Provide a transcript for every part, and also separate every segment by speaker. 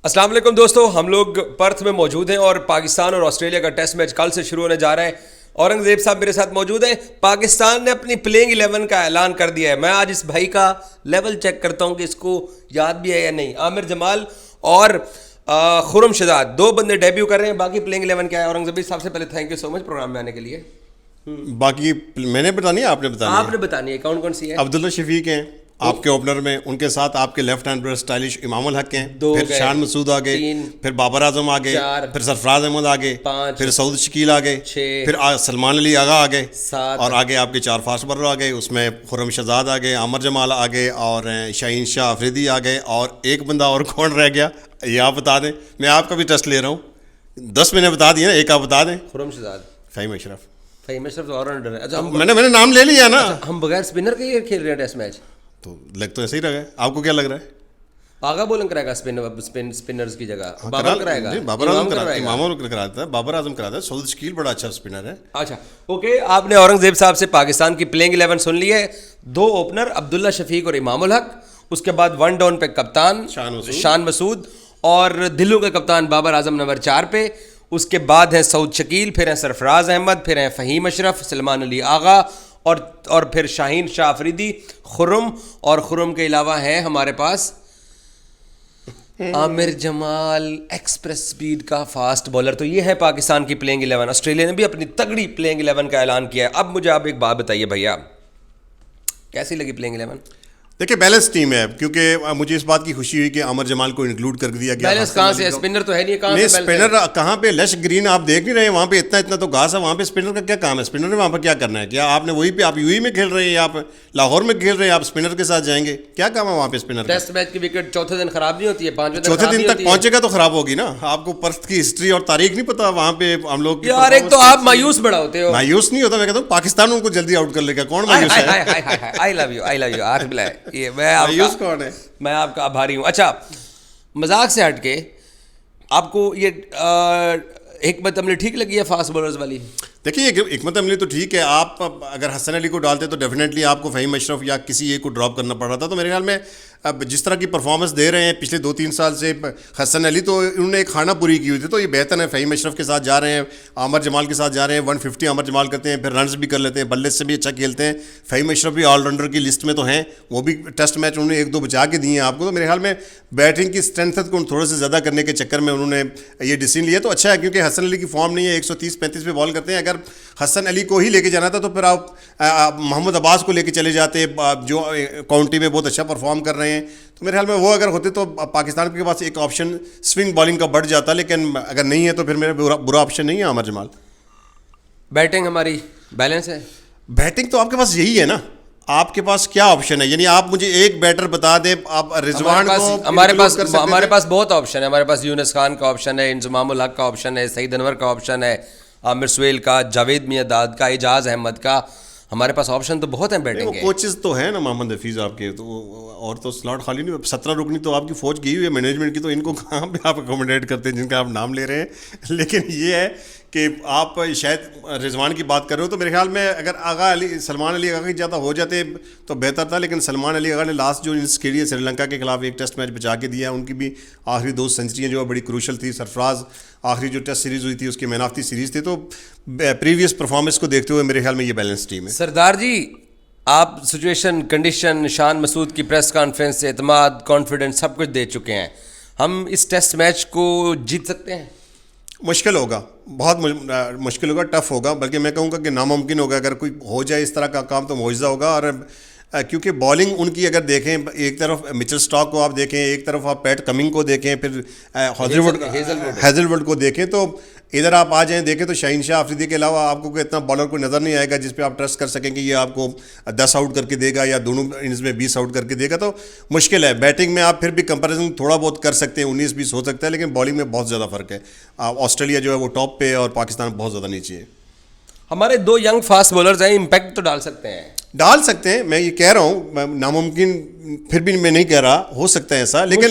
Speaker 1: अस्सलाम वालेकुम दोस्तों, हम लोग पर्थ में मौजूद हैं और पाकिस्तान और ऑस्ट्रेलिया का टेस्ट मैच कल से शुरू होने जा रहा है। औरंगजेब साहब मेरे साथ मौजूद हैं। पाकिस्तान ने अपनी प्लेइंग 11 का ऐलान कर दिया है। मैं आज इस भाई का लेवल चेक करता हूं कि इसको याद भी है या नहीं। आमिर जमाल और खुरम शहजाद दो बंदे डेब्यू कर रहे हैं। बाकी प्लेइंग 11 क्या है? औरंगजेब साहब से पहले thank you so much programme में आने के लिए।
Speaker 2: बाकी मैंने बतानी है आपने बतानी है?
Speaker 1: आपने बतानी है कौन कौन सी है।
Speaker 2: अब्दुल्ला शफीक हैं आपके ओपनर में, उनके साथ आपके left hand stylish Imamul Haq हैं, फिर शान मसूद आ गए, फिर बाबर आजम आ गए, फिर सरफराज अहमद आ गए, फिर सऊद शकील आ गए, फिर सलमान अली आगा आ गए, और आगे आपके 4 फास्ट बॉलर आ गए। उसमें खुरम शहजाद आ गए, आमिर जमाल आ गए और शाहीन शाह अफरीदी आ गए, और एक बंदा और कौन रह गया ये आप बता दें। मैं आपका भी टेस्ट ले रहा हूँ। 10 मैंने बता दिया ना, एक आप बता दें।
Speaker 1: खुरम शहजाद,
Speaker 2: फ़हीम अशरफ।
Speaker 1: फ़हीम अशरफ तो ऑलराउंडर है। अच्छा,
Speaker 2: मैंने नाम ले लिया ना।
Speaker 1: हम बगैर स्पिनर के ही खेल रहे हैं टेस्ट मैच,
Speaker 2: तो लग तो ऐसे ही रहा है। आपको क्या लग रहा है?
Speaker 1: आगा बोलिंग कराएगा स्पिनर्स की जगह बाबर कराएगा।
Speaker 2: बाबर आजम कराता है, इमाम कराता है, बाबर आजम कराता है। सऊद शकील बड़ा अच्छा स्पिनर है।
Speaker 1: अच्छा ओके, आपने औरंगजेब साहब से पाकिस्तान की प्लेइंग 11 सुन ली है। 2 ओपनर अब्दुल्ला शफीक और इमामुल हक, उसके बाद 1 डाउन पे कप्तान शान मसूद और दिल्ली के कप्तान बाबर आजम नंबर 4 पे। उसके बाद है सऊद शकील, फिर है सरफराज अहमद, फिर है फ़हीम अशरफ, सलमान अली आगा और फिर शाहीन शाह अफरीदी, खुरम, और खुरम के अलावा है हमारे पास आमिर जमाल, एक्सप्रेस स्पीड का फास्ट बॉलर। तो ये है पाकिस्तान की प्लेइंग 11। ऑस्ट्रेलिया ने भी अपनी तगड़ी प्लेइंग 11 का ऐलान किया है। अब मुझे आप एक बात बताइए भैया, कैसी लगी प्लेइंग 11?
Speaker 2: देखिए बैलेंस टीम है, क्योंकि मुझे इस बात की खुशी हुई कि आमिर जमाल को इंक्लूड कर दिया गया।
Speaker 1: बैलेंस कहाँ से? स्पिनर तो है नहीं, कहाँ से
Speaker 2: स्पिनर कहाँ पे? लश ग्रीन आप देख नहीं रहे हैं, वहाँ पे इतना तो घास है। वहाँ पे स्पिनर का क्या काम है? स्पिनर ने वहाँ पर क्या करना है? क्या आपने वही पे आप यूई में खेल रहे हैं, आप लाहौर में खेल रहे हैं, आप स्पिनर के साथ जाएंगे? क्या काम है वहाँ पे स्पिनर?
Speaker 1: टेस्ट मैच की विकेट चौथे दिन खराब नहीं होती है, 5वें दिन
Speaker 2: चौथे दिन तक पहुंचेगा तो खराब होगी ना। आपको पर्थ की हिस्ट्री और तारीख नहीं पता वहाँ पे हम लोग।
Speaker 1: यार एक तो आप मायूस बड़ा होते हो।
Speaker 2: मायूस नहीं होता, मैं कहता हूँ पाकिस्तान उनको जल्दी आउट कर लेगा। कौन मायूस है?
Speaker 1: आई लव यू आरिफ बिलाय, ये मैं
Speaker 2: कौन है?
Speaker 1: मैं आपका आभारी हूँ। अच्छा, मजाक से हट के आपको ये हिकमत अमली ठीक लगी है फास्ट बॉलर्स वाली?
Speaker 2: देखिए हिकमत अमली तो ठीक है। आप अगर हसन अली को डालते तो डेफिनेटली आपको फ़हीम अशरफ या किसी एक को ड्रॉप करना पड़ रहा था। तो मेरे ख्याल में अब जिस तरह की परफॉर्मेंस दे रहे हैं पिछले 2-3 साल से हसन अली, तो उन्होंने एक खाना पूरी की हुई थी। तो ये बेहतर है। फ़हीम अशरफ के साथ जा रहे हैं, आमिर जमाल के साथ जा रहे हैं। 150 आमिर जमाल करते हैं, फिर रन्स भी कर लेते हैं, बल्ले से भी अच्छा खेलते हैं। फ़हीम अशरफ भी ऑलराउंडर की लिस्ट में तो हैं, वो भी टेस्ट मैच उन्होंने 1-2 बचा के दिए हैं आपको। तो मेरे ख्याल में बैटिंग की स्ट्रेंथ को थोड़ा सा ज़्यादा करने के चक्कर में उन्होंने ये डिसीजन लिया। तो अच्छा है, क्योंकि हसन अली की फॉर्म नहीं है, 130-35 पे बॉल करते हैं। अगर हसन अली को ही लेके जाना था तो फिर आप मोहम्मद अब्बास को लेके चले जाते, जो काउंटी में बहुत अच्छा परफॉर्म कर रहे हैं। तो मेरे ख्याल में वो अगर होते तो पाकिस्तान के पास एक ऑप्शन स्विंग बॉलिंग का बढ़ जाता। लेकिन अगर नहीं है तो फिर मेरा बुरा ऑप्शन नहीं है आमिर जमाल।
Speaker 1: बैटिंग हमारी बैलेंस है।
Speaker 2: बैटिंग तो आपके पास यही है ना, आपके पास क्या ऑप्शन है? यानी आप मुझे एक बैटर बता दे। आप रिजवान को
Speaker 1: हमारे पास बहुत ऑप्शन है। हमारे पास यूनुस खान का ऑप्शन है, इंजमामुल हक का ऑप्शन है, सईद अनवर का ऑप्शन है, आमिर सुहेल का, जावेद मियांदाद का, एजाज अहमद का। हमारे पास ऑप्शन तो बहुत हैं बैटिंग के।
Speaker 2: कोचेस तो है ना मोहम्मद हफीज़ आपके, तो और तो स्लॉट खाली नहीं। 17 रुकनी तो आपकी फौज गई हुई है मैनेजमेंट की, तो इनको कहाँ पे आप अकोमोडेट करते हैं जिनका आप नाम ले रहे हैं। लेकिन ये है कि आप शायद रिजवान की बात कर रहे हो, तो मेरे ख्याल में अगर सलमान अली आगा की ज़्यादा हो जाते तो बेहतर था। लेकिन सलमान अली आगा ने लास्ट जो इनिंग्स खेली है श्रीलंका के खिलाफ, एक टेस्ट मैच बचा के दिया। उनकी भी आखिरी 2 सेंचुरियाँ जो है बड़ी क्रूशल थी। सरफराज आखिरी जो टेस्ट सीरीज़ हुई थी उसकी मैन ऑफ द सीरीज़ थी। तो प्रीवियस परफॉर्मेंस को देखते हुए मेरे ख्याल में ये बैलेंस टीम है।
Speaker 1: सरदार जी, आप सिचुएशन, कंडीशन, शान मसूद की प्रेस कॉन्फ्रेंस से एतमाद, कॉन्फिडेंस सब कुछ दे चुके हैं। हम इस टेस्ट मैच को जीत सकते हैं?
Speaker 2: मुश्किल होगा, बहुत मुश्किल होगा, टफ होगा, बल्कि मैं कहूँगा कि नामुमकिन होगा। अगर कोई हो जाए इस तरह का काम तो मुआजिज़ा होगा। और क्योंकि बॉलिंग उनकी अगर देखें, एक तरफ मिचेल स्टॉक को आप देखें, एक तरफ आप पैट कमिंग को देखें, फिर हेजलवुड को देखें, तो इधर आप आ जाएं देखें तो शाहीन शाह अफरीदी के अलावा आपको कोई इतना बॉलर को नज़र नहीं आएगा जिस पे आप ट्रस्ट कर सकें कि ये आपको 10 आउट करके देगा या दोनों इनिंग्स में 20 आउट करके देगा। तो मुश्किल है। बैटिंग में आप फिर भी कंपैरिजन थोड़ा बहुत कर सकते हैं, 19-20 हो सकता है, लेकिन बॉलिंग में बहुत ज़्यादा फ़र्क है। ऑस्ट्रेलिया जो है वो टॉप पे और पाकिस्तान बहुत ज़्यादा नीचे है।
Speaker 1: हमारे 2 यंग फास्ट बॉलर्स हैं, इम्पैक्ट तो डाल सकते हैं।
Speaker 2: डाल सकते हैं, मैं ये कह रहा हूँ, नामुमकिन फिर भी मैं नहीं कह रहा, हो सकता है ऐसा, लेकिन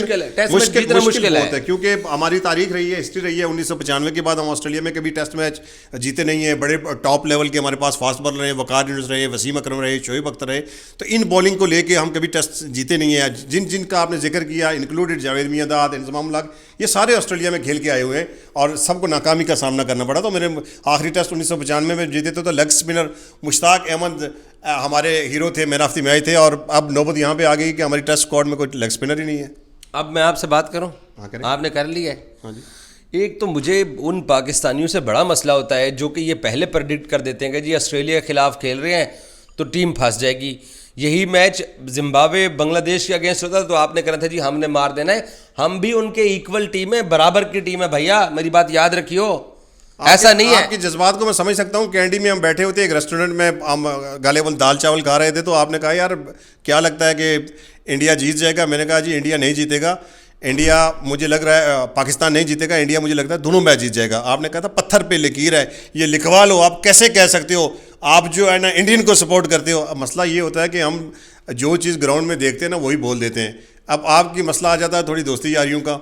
Speaker 2: मुश्किल बहुत है क्योंकि हमारी तारीख रही है, हिस्ट्री रही है। 1995 के बाद हम ऑस्ट्रेलिया में कभी टेस्ट मैच जीते नहीं है। बड़े टॉप लेवल के हमारे पास फास्ट बॉलर रहे, वकार यूनुस रहे, वसीम अकरम रहे, शोएब अख्तर रहे, तो इन बॉलिंग को लेके हम कभी टेस्ट जीते नहीं है। जिनका आपने जिक्र किया, इंक्लूडेड जावेद मियांदाद, इंजमाम उल हक, ये सारे ऑस्ट्रेलिया में खेल के आए हुए हैं और सबको नाकामी का सामना करना पड़ा। तो मेरे आखिरी टेस्ट 1995 में जीते थे, तो लेग स्पिनर मुश्ताक अहमद हमारे हीरो थे, मैन ऑफ द मैच थे, और अब नौबत यहाँ पे आ गई कि हमारी टेस्ट स्क्वाड में कोई लेग स्पिनर ही नहीं है।
Speaker 1: अब मैं आपसे बात करूँ?
Speaker 2: हाँ करें।
Speaker 1: आपने कर लिया है।
Speaker 2: हाँ जी।
Speaker 1: एक तो मुझे उन पाकिस्तानियों से बड़ा मसला होता है जो कि ये पहले प्रेडिक्ट कर देते हैं कि जी ऑस्ट्रेलिया के खिलाफ खेल रहे हैं तो टीम फंस जाएगी। यही मैच जिम्बाब्वे बांग्लादेश के अगेंस्ट होता तो आपने कहा था जी हमने मार देना है। हम भी उनके इक्वल टीम है, बराबर की टीम है भैया, मेरी बात याद रखियो। ऐसा नहीं है।
Speaker 2: आपके जज्बात को मैं समझ सकता हूँ। कैंडी में हम बैठे होते एक रेस्टोरेंट में, हम गालिबन दाल चावल खा रहे थे, तो आपने कहा यार क्या लगता है कि इंडिया जीत जाएगा? मैंने कहा जी इंडिया नहीं जीतेगा, इंडिया मुझे लग रहा है पाकिस्तान नहीं जीतेगा, इंडिया मुझे लगता है दोनों मैच जीत जाएगा। आपने कहा था पत्थर पे लकीर है, ये लिखवा लो, आप कैसे कह सकते हो, आप जो है ना इंडियन को सपोर्ट करते हो। अब मसला ये होता है कि हम जो चीज़ ग्राउंड में देखते हैं ना वही बोल देते हैं। अब आपकी मसला आ जाता है थोड़ी दोस्ती यारियों का,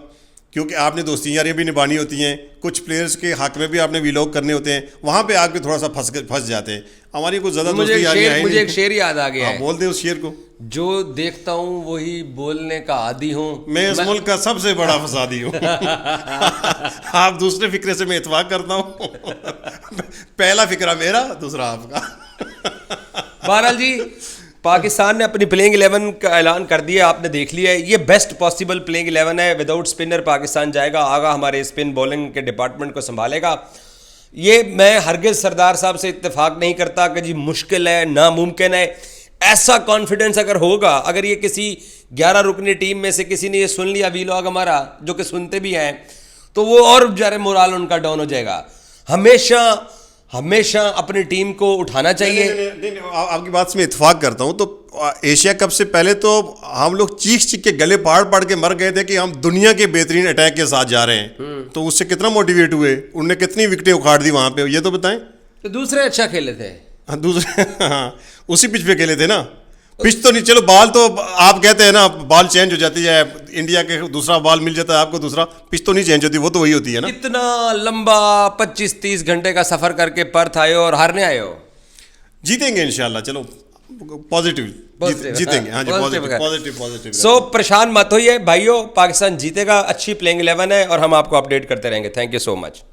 Speaker 2: क्योंकि आपने दोस्ती यारियाँ भी निभानी होती हैं, कुछ प्लेयर्स के हक में भी आपने वीलॉग करने होते हैं, वहाँ पे आके थोड़ा सा फंस जाते हैं। हमारी कुछ ज़्यादा दोस्ती यारियाँ हैं।
Speaker 1: मुझे एक शेर याद आ गया है,
Speaker 2: बोल दे उस शेर को।
Speaker 1: जो देखता हूँ वही बोलने का आदी हूँ,
Speaker 2: मैं इस मुल्क का सबसे बड़ा फसादी हूँ। आप दूसरे फिक्रे से मैं इत्फाक करता हूँ। पहला फिक्रा मेरा, दूसरा आपका।
Speaker 1: बहरहाल जी पाकिस्तान ने अपनी प्लेइंग 11 का ऐलान कर दिया, आपने देख लिया है। ये बेस्ट पॉसिबल प्लेइंग 11 है। विदाउट स्पिनर पाकिस्तान जाएगा, आगा हमारे स्पिन बॉलिंग के डिपार्टमेंट को संभालेगा। ये मैं हरगिज़ सरदार साहब से इत्तेफाक नहीं करता कि जी मुश्किल है, नामुमकिन है। ऐसा कॉन्फिडेंस अगर होगा, अगर ये किसी 11 रुकनी टीम में से किसी ने ये सुन लिया वीलॉग हमारा, जो कि सुनते भी हैं, तो वो और ज़रा मोराल उनका डाउन हो जाएगा। हमेशा अपनी टीम को उठाना चाहिए।
Speaker 2: नहीं, आपकी बात से मैं इत्तेफाक करता हूँ। तो एशिया कप से पहले तो हम लोग चीख के गले पाड़ के मर गए थे कि हम दुनिया के बेहतरीन अटैक के साथ जा रहे हैं। तो उससे कितना मोटिवेट हुए, उनने कितनी विकेटें उखाड़ दी वहाँ पे, ये तो बताएं।
Speaker 1: तो दूसरे अच्छा खेले थे।
Speaker 2: हाँ दूसरे, हाँ उसी पिच पे खेले थे ना। पिच तो नहीं, चलो बाल तो आप कहते हैं ना बाल चेंज हो जाती है, इंडिया के दूसरा बाल मिल जाता है आपको दूसरा, पिच तो नहीं चेंज होती, वो तो वही होती है ना।
Speaker 1: इतना लंबा 25-30 घंटे का सफर करके पर्थ आए हो और हारने आए हो।
Speaker 2: जीतेंगे इंशाल्लाह, चलो पॉजिटिव जीतेंगे। हाँ जी, पॉजिटिव।
Speaker 1: सो परेशान मत होइए भाइयों, पाकिस्तान जीतेगा। अच्छी प्लेइंग 11 है और हम आपको अपडेट करते रहेंगे। Thank you so much.